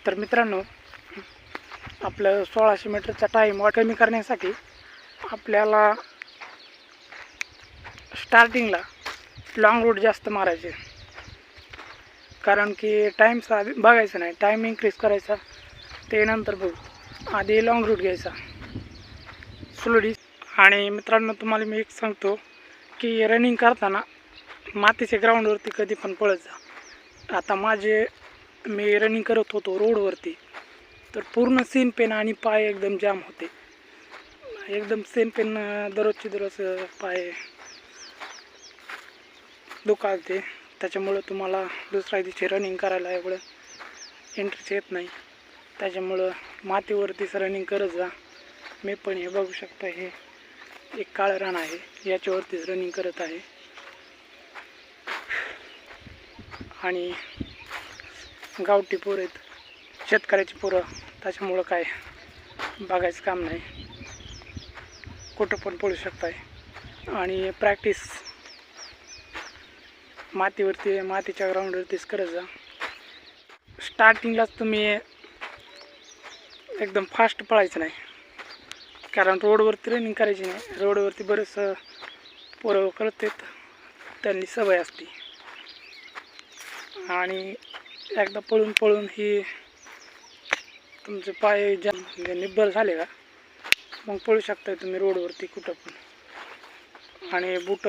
तर मित्रांनो, आपलं 1600 मीटरचा टाईम कमी करण्यासाठी आपल्याला स्टार्टिंगला लॉंग रूट जास्त मारायचे, कारण की टाईम बघायचा नाही, टाईम इन्क्रीज करायचा ते नंतर बघू. आधी लॉंग रूट घ्यायचा स्लोली. आणि मित्रांनो, तुम्हाला मी एक सांगतो की रनिंग करताना मातीच्या ग्राउंडवरती कधी पण पळत जा. आता मी रनिंग करत होतो रोडवरती, तर पूर्ण सेम पेन आणि पाय एकदम जाम होते, एकदम सेम पेन, दररोजची दररोज पाय दुखावते. त्याच्यामुळं तुम्हाला दुसऱ्या दिवशी रनिंग करायला एवढं इंटरेस्ट येत नाही. त्याच्यामुळं मातीवरतीच रनिंग करत जा. मी पण हे बघू शकता, हे एक काळं रान आहे, याच्यावरतीच रनिंग करत आहे. आणि गावठी पोरं आहेत, शेतकऱ्याची पोरं, त्याच्यामुळं काय बघायचं काम नाही, कुठं पण पळू शकताय. आणि प्रॅक्टिस मातीच्या ग्राउंडवरतीच करत जा. स्टार्टिंगलाच तुम्ही एकदम फास्ट पळायचं नाही, कारण रोडवरती रनिंग करायची नाही. रोडवरती बरेच पोरं करतात, त्यांनी सवय असते. आणि एकदा पळून पळून ही तुमचे पाय निब्बर झाले का, मग पळू शकता तुम्ही रोडवरती कुठं पण. आणि बूट